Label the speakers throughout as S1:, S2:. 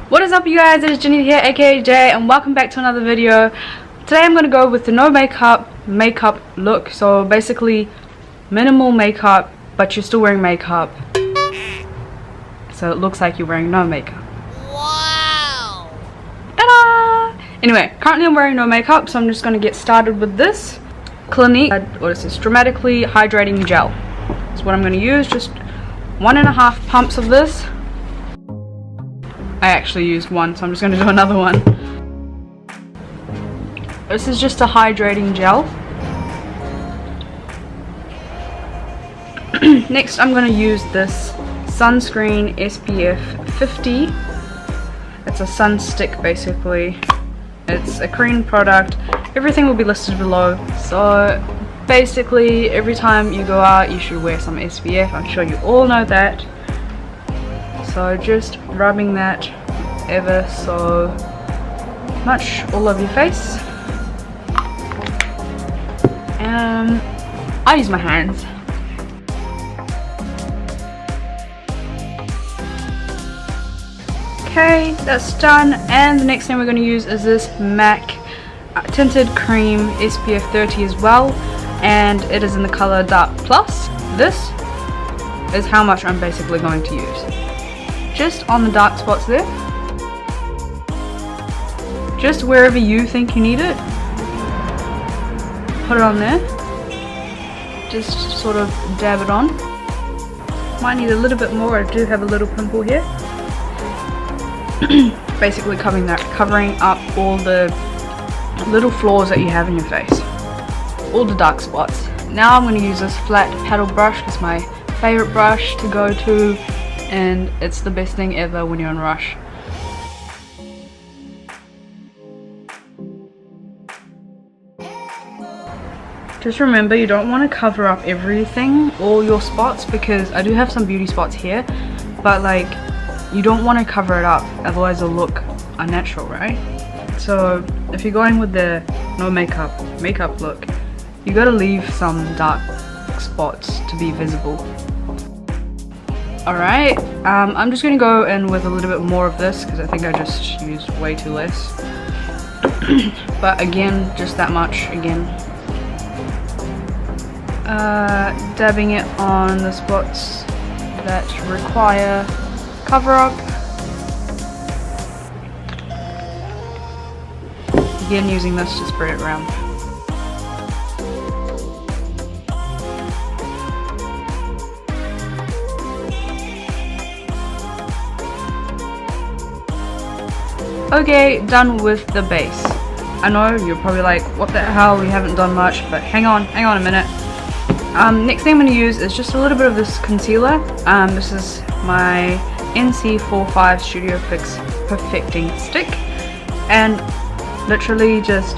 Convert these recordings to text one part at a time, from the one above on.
S1: What is up, you guys? It is Janita here, aka J, and welcome back to another video. Today I'm going to go with the no makeup look. So basically minimal makeup, but you're still wearing makeup, so it looks like you're wearing no makeup. Wow! Ta-da! Anyway, currently I'm wearing no makeup, so I'm just going to get started with this Clinique, what is this, dramatically hydrating gel. That's what I'm going to use. Just 1.5 pumps of this. I actually used one, so I'm just going to do another one. This is just a hydrating gel. Next I'm going to use this sunscreen SPF 50. It's a sun stick basically. It's a Korean product. Everything will be listed below. So basically every time you go out you should wear some SPF. I'm sure you all know that. So just rubbing that ever so much all over your face. And I use my hands. Okay, that's done. And the next thing we're going to use is this MAC tinted cream SPF 30 as well, and it is in the color Dark Plus. This is how much I'm basically going to use. Just on the dark spots there, just wherever you think you need it, put it on there. Just sort of dab it on. Might need a little bit more. I do have a little pimple here. Basically covering up all the little flaws that you have in your face, all the dark spots. Now I'm going to use this flat paddle brush. It's my favorite brush to go to, and it's the best thing ever when you're in a rush. Just remember, you don't want to cover up everything, all your spots, because I do have some beauty spots here, but like, you don't want to cover it up, otherwise it'll look unnatural, right? So if you're going with the no makeup look, you gotta leave some dark spots to be visible. Alright, I'm just gonna go in with a little bit more of this because I think I just used way too less. But again, just that much again. Dabbing it on the spots that require cover up. Again, using this to spread it around. Okay, done with the base. I know you're probably like, what the hell, we haven't done much, but hang on a minute. Next thing I'm going to use is just a little bit of this concealer. This is my NC45 Studio Fix Perfecting Stick, and literally just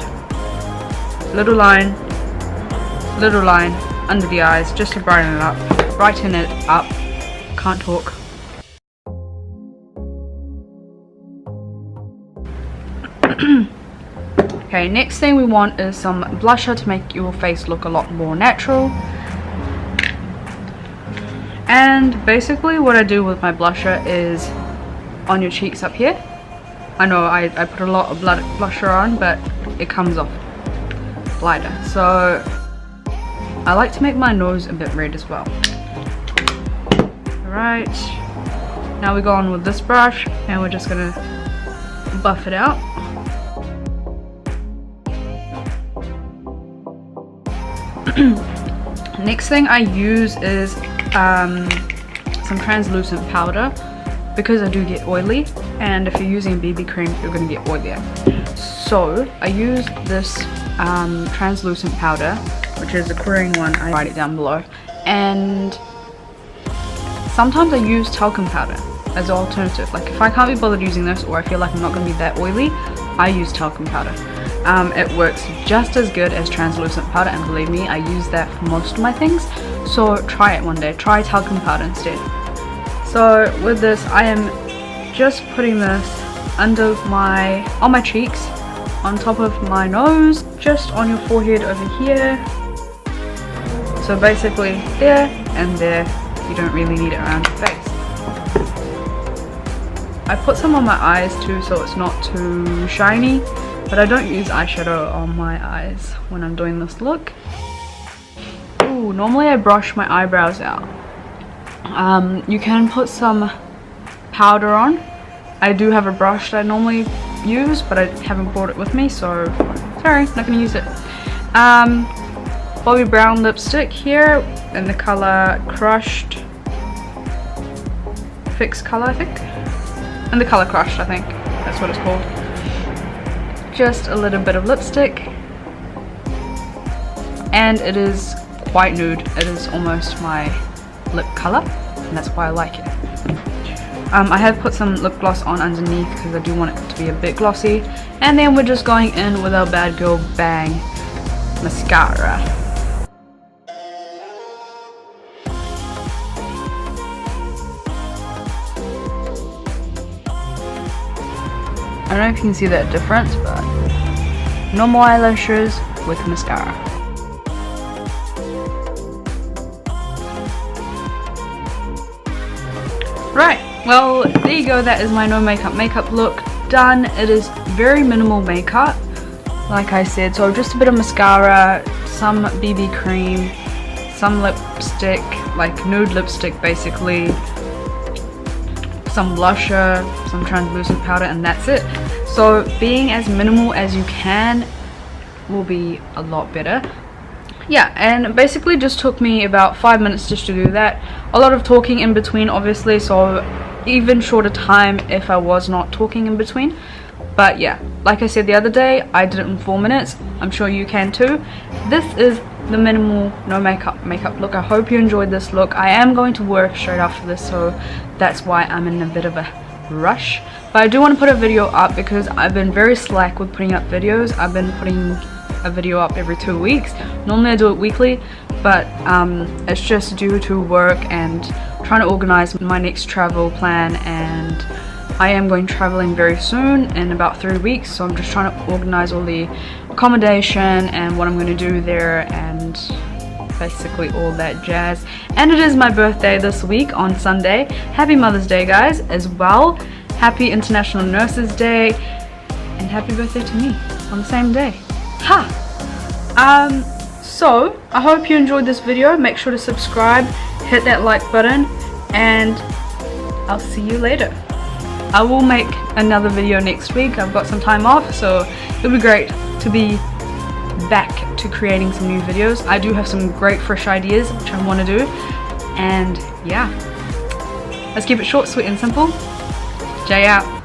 S1: little line under the eyes just to brighten it up. Can't talk. Okay, next thing we want is some blusher to make your face look a lot more natural. And basically what I do with my blusher is on your cheeks up here. I know I put a lot of blusher on, but it comes off lighter. So I like to make my nose a bit red as well. Alright, now we go on with this brush and we're just gonna buff it out. Next thing I use is some translucent powder, because I do get oily, and if you're using BB cream you're going to get oilier. So I use this translucent powder, which is a Korean one. I write it down below. And sometimes I use talcum powder as an alternative. Like if I can't be bothered using this, or I feel like I'm not going to be that oily, I use talcum powder. It works just as good as translucent powder, and believe me, I use that for most of my things. So try it one day. Try talcum powder instead. So with this, I am just putting this on my cheeks, on top of my nose, just on your forehead over here. So basically there and there. You don't really need it around your face. I put some on my eyes too so it's not too shiny, but I don't use eyeshadow on my eyes when I'm doing this look. Ooh, normally I brush my eyebrows out. You can put some powder on. I do have a brush that I normally use, but I haven't brought it with me, so sorry, not gonna use it. Bobbi Brown lipstick here in the color Crushed, Fix color I think, and the color Crushed I think, that's what it's called. Just a little bit of lipstick, and it is quite nude. It is almost my lip color, and that's why I like it. I have put some lip gloss on underneath because I do want it to be a bit glossy, and then we're just going in with our Bad Girl Bang mascara. I don't know if you can see that difference, but normal eyelashes with mascara. Right, well there you go, that is my no makeup look done. It is very minimal makeup, like I said, so just a bit of mascara, some BB cream, some lipstick, like nude lipstick basically, some blusher, some translucent powder, and that's it. So being as minimal as you can will be a lot better. Yeah, and basically just took me about 5 minutes just to do that. A lot of talking in between obviously, so even shorter time if I was not talking in between. But yeah, like I said the other day, I did it in 4 minutes. I'm sure you can too. This is the minimal no makeup look. I hope you enjoyed this look. I am going to work straight after this, so that's why I'm in a bit of a rush. But I do want to put a video up because I've been very slack with putting up videos. I've been putting a video up every 2 weeks. Normally I do it weekly, but it's just due to work and trying to organize my next travel plan, and I am going traveling very soon in about 3 weeks, so I'm just trying to organize all the accommodation and what I'm going to do there and basically all that jazz. And it is my birthday this week on Sunday. Happy Mother's Day guys as well. Happy International Nurses Day, and happy birthday to me on the same day. Ha! So I hope you enjoyed this video. Make sure to subscribe, hit that like button, and I'll see you later. I will make another video next week. I've got some time off, so it'll be great to be back to creating some new videos. I do have some great fresh ideas which I want to do, and yeah, let's keep it short, sweet and simple. J out.